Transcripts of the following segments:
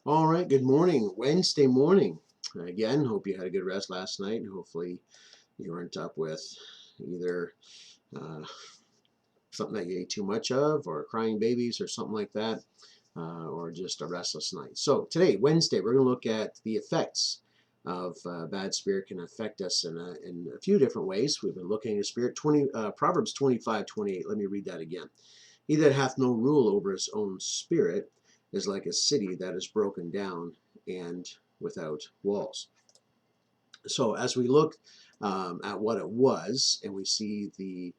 All right, good morning. Wednesday morning. Again, hope you had a good rest last night. Hopefully, you weren't up with either uh, something that you ate too much of, or crying babies, or something like that, or just a restless night. So, today, Wednesday, we're going to look at the effects of bad spirit can affect us in a few different ways. We've been looking at spirit. Proverbs 25:28. Let me read that again. He that hath no rule over his own spirit is like a city that is broken down and without walls. So as we look at what it was, and we see the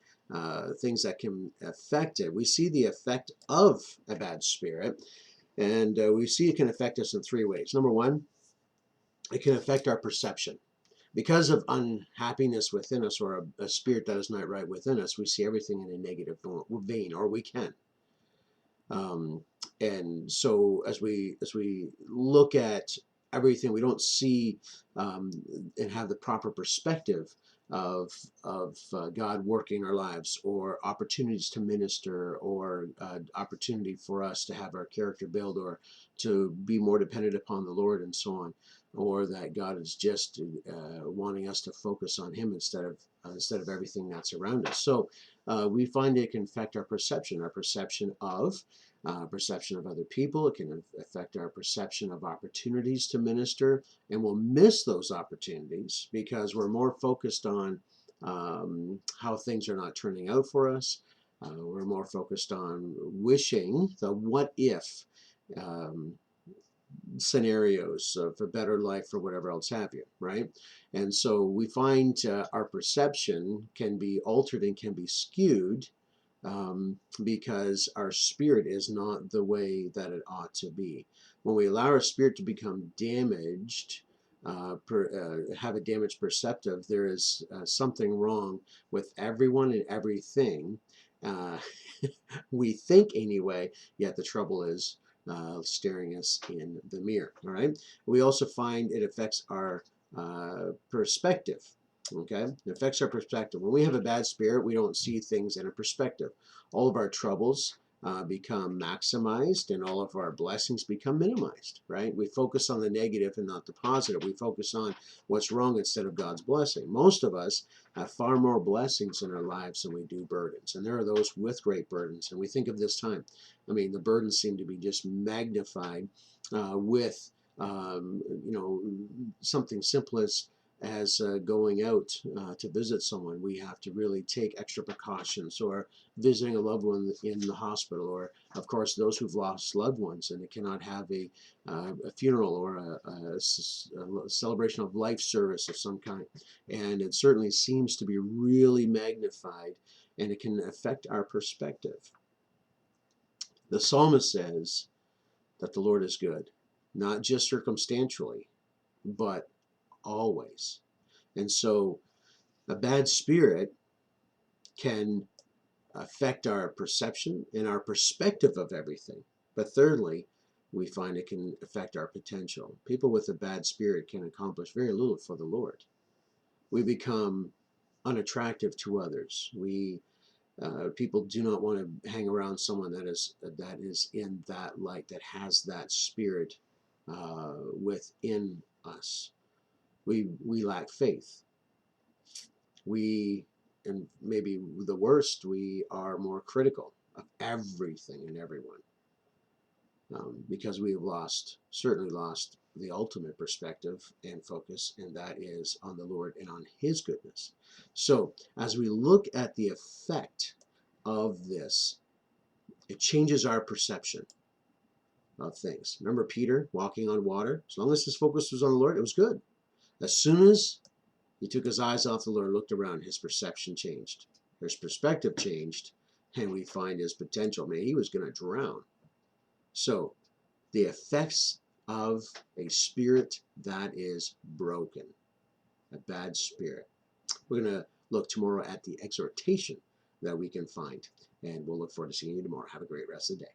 things that can affect it, we see the effect of a bad spirit, and we see it can affect us in three ways. Number one, it can affect our perception. Because of unhappiness within us, or a spirit that is not right within us, we see everything in a negative vein, or we can. Um, and so as we look at everything, we don't see and have the proper perspective of God working our lives, or opportunities to minister, or opportunity for us to have our character build, or to be more dependent upon the Lord, and so on, or that God is just wanting us to focus on Him instead of everything that's around us. So we find it can affect our perception of other people. It can affect our perception of opportunities to minister, and we'll miss those opportunities because we're more focused on how things are not turning out for us. We're more focused on wishing the what if um, scenarios of a better life, or whatever else have you, right? And so we find our perception can be altered and can be skewed because our spirit is not the way that it ought to be. When we allow our spirit to become damaged, have a damaged perceptive, there is something wrong with everyone and everything. Uh, we think anyway, yet the trouble is staring us in the mirror. All right. We also find it affects our perspective. Okay, it affects our perspective. When we have a bad spirit, we don't see things in a perspective. All of our troubles become maximized, and all of our blessings become minimized, right? We focus on the negative and not the positive. We focus on what's wrong instead of God's blessing. Most of us have far more blessings in our lives than we do burdens, and there are those with great burdens. And we think of this time, I mean, the burdens seem to be just magnified with something simple as going out to visit someone. We have to really take extra precautions, or visiting a loved one in the hospital, or of course those who've lost loved ones, and they cannot have a funeral, or a celebration of life service of some kind. And it certainly seems to be really magnified, and it can affect our perspective. The psalmist says that the Lord is good, not just circumstantially, but always. And so a bad spirit can affect our perception and our perspective of everything. But thirdly, we find it can affect our potential. People with a bad spirit can accomplish very little for the Lord. We become unattractive to others. People do not want to hang around someone that is in that light, that has that spirit within us. We lack faith. We, and maybe the worst, we are more critical of everything and everyone, because we have certainly lost the ultimate perspective and focus, and that is on the Lord and on His goodness. So as we look at the effect of this, it changes our perception of things. Remember Peter walking on water? As long as his focus was on the Lord, it was good. As soon as he took his eyes off the Lord, looked around, his perception changed. His perspective changed, and we find his potential. Man, he was going to drown. So, the effects of a spirit that is broken, a bad spirit. We're going to look tomorrow at the exhortation that we can find, and we'll look forward to seeing you tomorrow. Have a great rest of the day.